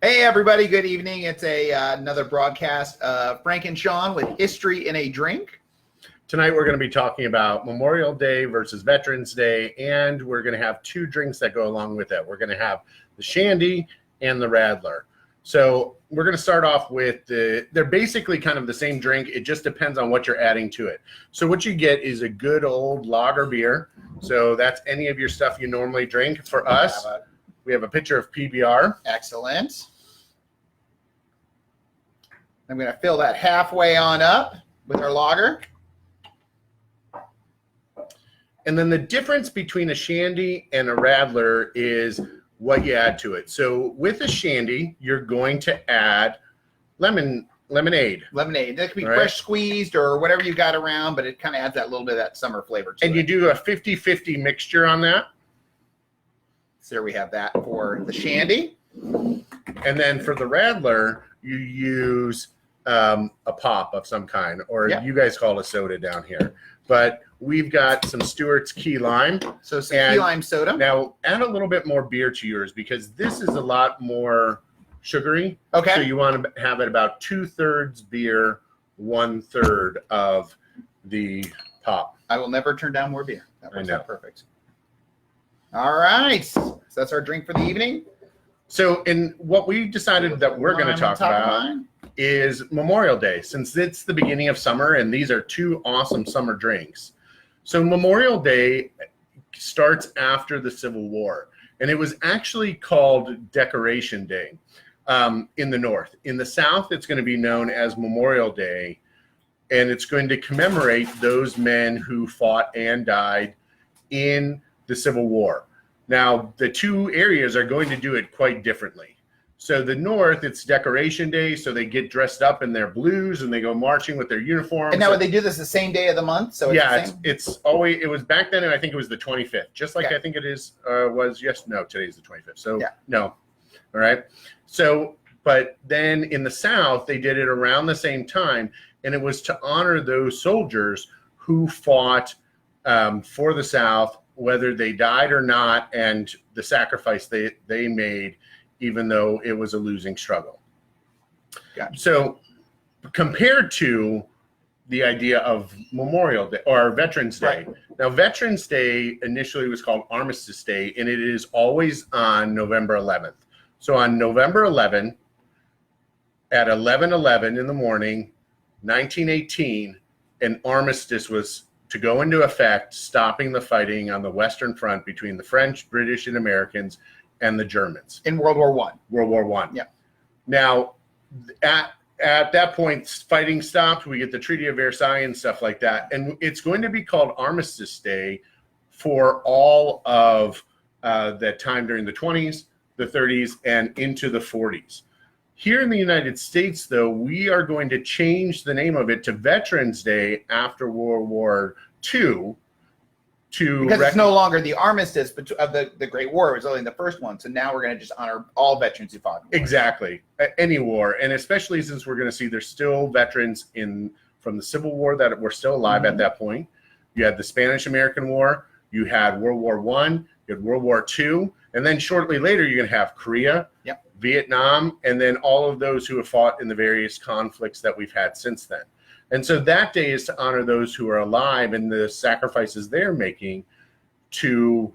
Hey everybody, good evening. It's another broadcast of Frank and Sean with History in a Drink. Tonight we're going to be talking about Memorial Day versus Veterans Day, and we're going to have two drinks that go along with it. We're going to have the Shandy and the Radler. So we're going to start off with they're basically kind of the same drink. It just depends on what you're adding to it. So what you get is a good old lager beer. So that's any of your stuff you normally drink. For us, we have a pitcher of PBR. Excellent. I'm going to fill that halfway on up with our lager. And then the difference between a Shandy and a Radler is what you add to it. So with a Shandy, you're going to add lemonade. Lemonade. That could be fresh squeezed or whatever you got around, but it kind of adds that little bit of that summer flavor to it. And you do a 50-50 mixture on that. So there we have that for the Shandy. And then for the Radler, you use a pop of some kind, or you guys call it a soda down here. But we've got some Stewart's Key Lime. So some key lime soda. Now add a little bit more beer to yours because this is a lot more sugary. Okay. So you want to have it about 2/3 beer, 1/3 of the pop. I will never turn down more beer. That works out perfect. All right. So that's our drink for the evening. So in what we decided that we're going to talk about is Memorial Day, since it's the beginning of summer and these are two awesome summer drinks. So Memorial Day starts after the Civil War, and it was actually called Decoration Day in the North. In the South, it's going to be known as Memorial Day, and it's going to commemorate those men who fought and died in the Civil War. Now, the two areas are going to do it quite differently. So the North, it's Decoration Day, so they get dressed up in their blues and they go marching with their uniforms. And now would they do this the same day of the month? So it's always, it was back then, and I think it was the 25th, just like I think it is, today's the 25th. So no, all right. So, but then in the South, they did it around the same time, and it was to honor those soldiers who fought for the South, whether they died or not, and the sacrifice they made, even though it was a losing struggle. So compared to the idea of Memorial Day or Veterans Day. Now, Veterans Day initially was called Armistice Day, and it is always on November 11th. So on November 11th, at 11:11 in the morning, 1918, an armistice was to go into effect, stopping the fighting on the Western Front between the French, British, and Americans and the Germans. In World War I. World War I. Yeah. Now, at that point, fighting stopped. We get the Treaty of Versailles and stuff like that. And it's going to be called Armistice Day for all of that time during the 20s, the 30s, and into the 40s. Here in the United States, though, we are going to change the name of it to Veterans Day after World War II. Because it's no longer the armistice of the Great War. It was only the first one. So now we're going to just honor all veterans who fought in war. Exactly. Any war. And especially since we're going to see there's still veterans from the Civil War that were still alive at that point. You had the Spanish-American War. You had World War I. You had World War II. And then shortly later, you're going to have Korea, Vietnam, and then all of those who have fought in the various conflicts that we've had since then. And so that day is to honor those who are alive and the sacrifices they're making to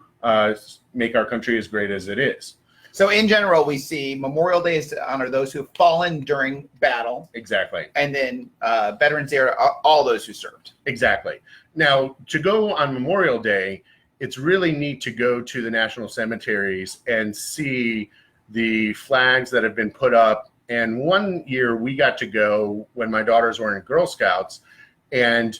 make our country as great as it is. So in general, we see Memorial Day is to honor those who have fallen during battle. Exactly. And then Veterans Day are all those who served. Exactly. Now, to go on Memorial Day, it's really neat to go to the national cemeteries and see the flags that have been put up. And one year we got to go when my daughters were in Girl Scouts, and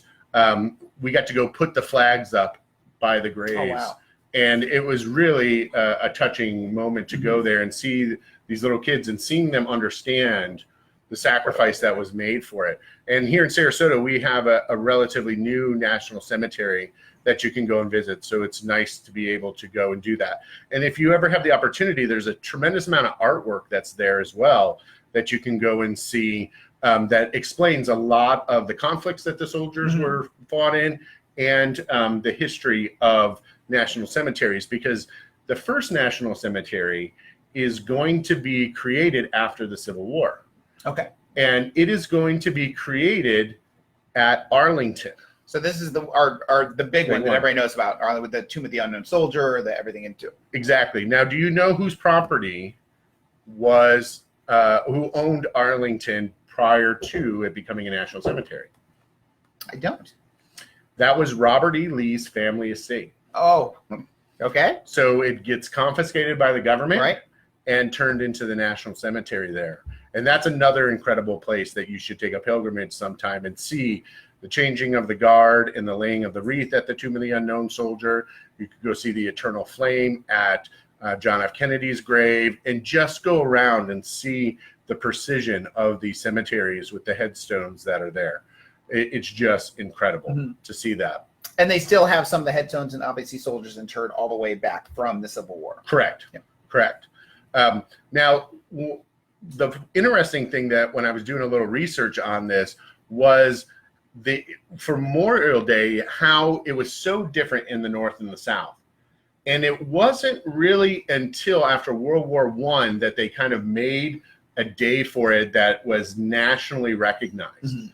we got to go put the flags up by the graves. Oh, wow. And it was really a touching moment to go there and see these little kids and seeing them understand the sacrifice that was made for it. And here in Sarasota, we have a relatively new national cemetery that you can go and visit. So it's nice to be able to go and do that. And if you ever have the opportunity, there's a tremendous amount of artwork that's there as well that you can go and see that explains a lot of the conflicts that the soldiers were fought in and the history of national cemeteries, because the first national cemetery is going to be created after the Civil War. Okay. And it is going to be created at Arlington. So this is the big one that everybody knows about, with the Tomb of the Unknown Soldier, everything into. Exactly. Now, do you know whose property was who owned Arlington prior to it becoming a national cemetery? I don't. That was Robert E. Lee's family estate. Oh, okay. So it gets confiscated by the government, right, and turned into the national cemetery there. And that's another incredible place that you should take a pilgrimage sometime and see the changing of the guard and the laying of the wreath at the Tomb of the Unknown Soldier. You could go see the eternal flame at John F. Kennedy's grave, and just go around and see the precision of the cemeteries with the headstones that are there. It's just incredible to see that. And they still have some of the headstones and obviously soldiers interred all the way back from the Civil War. Correct. Yep. Correct. Now, the interesting thing that when I was doing a little research on this was for Memorial Day, how it was so different in the North and the South. And it wasn't really until after World War I that they kind of made a day for it that was nationally recognized.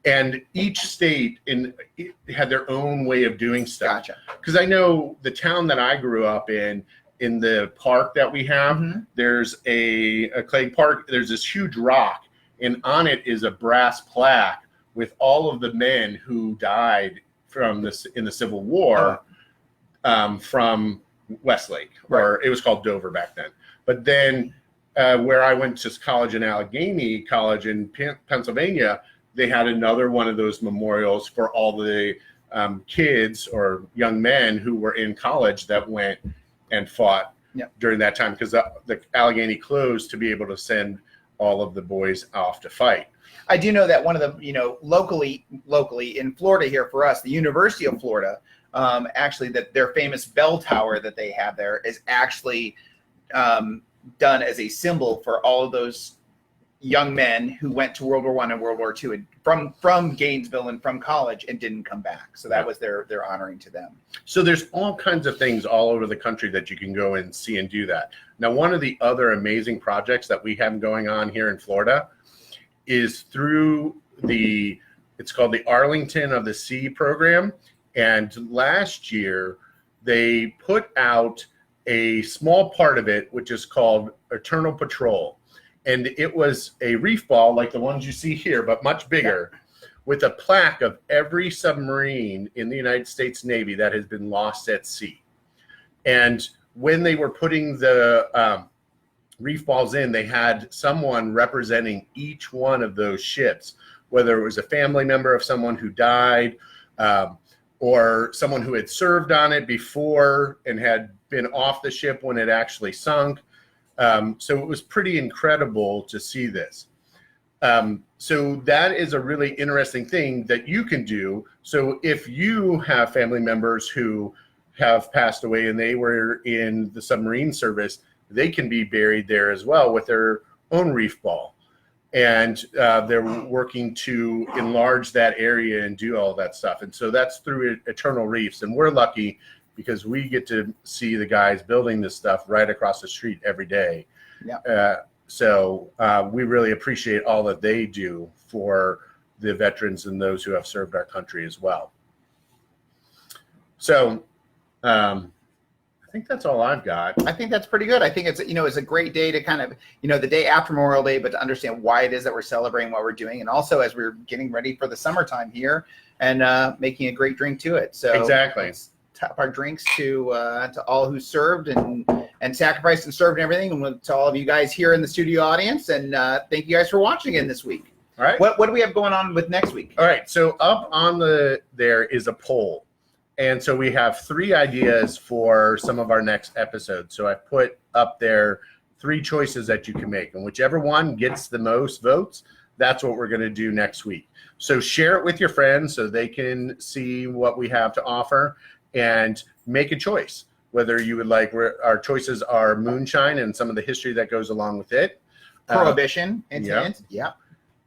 And each state had their own way of doing stuff. Gotcha. Because I know the town that I grew up in the park that we have, there's a clay park. There's this huge rock, and on it is a brass plaque with all of the men who died in the Civil War from Westlake, or it was called Dover back then. But then where I went to college in Allegheny College in Pennsylvania, they had another one of those memorials for all the kids or young men who were in college that went and fought during that time, because the Allegheny closed to be able to send all of the boys off to fight. I do know that one of the, locally in Florida here for us, the University of Florida, actually that their famous bell tower that they have there is actually done as a symbol for all of those young men who went to World War I and World War II and from Gainesville and from college and didn't come back. So that was their honoring to them. So there's all kinds of things all over the country that you can go and see and do that. Now, one of the other amazing projects that we have going on here in Florida is through it's called the Arlington of the Sea program. And last year they put out a small part of it, which is called Eternal Patrol. And it was a reef ball like the ones you see here, but much bigger, with a plaque of every submarine in the United States Navy that has been lost at sea. And when they were putting the reef balls in, they had someone representing each one of those ships, whether it was a family member of someone who died, or someone who had served on it before and had been off the ship when it actually sunk. So it was pretty incredible to see this. So that is a really interesting thing that you can do. So if you have family members who have passed away and they were in the submarine service, they can be buried there as well with their own reef ball. And they're working to enlarge that area and do all that stuff. And so that's through Eternal Reefs. And we're lucky because we get to see the guys building this stuff right across the street every day. So we really appreciate all that they do for the veterans and those who have served our country as well. So I think that's all I've got. I think that's pretty good. I think it's a great day to kind of, the day after Memorial Day, but to understand why it is that we're celebrating what we're doing. And also as we're getting ready for the summertime here and making a great drink to it. So exactly. Let's tap our drinks to all who served and sacrificed and served and everything. And to all of you guys here in the studio audience. And thank you guys for watching again this week. All right. What do we have going on with next week? All right. So up on there is a poll. And so we have 3 ideas for some of our next episodes. So I put up there 3 choices that you can make. And whichever one gets the most votes, that's what we're going to do next week. So share it with your friends so they can see what we have to offer and make a choice. Whether you would like, our choices are moonshine and some of the history that goes along with it. Prohibition incidents. Yeah.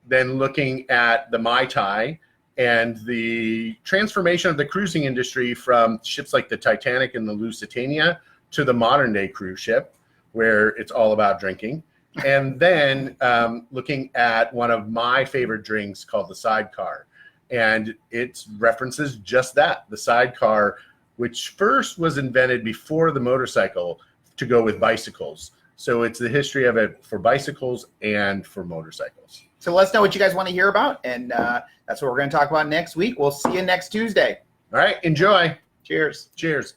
Then looking at the Mai Tai and the transformation of the cruising industry from ships like the Titanic and the Lusitania to the modern day cruise ship. where it's all about drinking. And then looking at one of my favorite drinks called the sidecar. And it references just that, the sidecar, which first was invented before the motorcycle to go with bicycles. So it's the history of it for bicycles and for motorcycles. So let us know what you guys want to hear about. And that's what we're going to talk about next week. We'll see you next Tuesday. All right. Enjoy. Cheers. Cheers.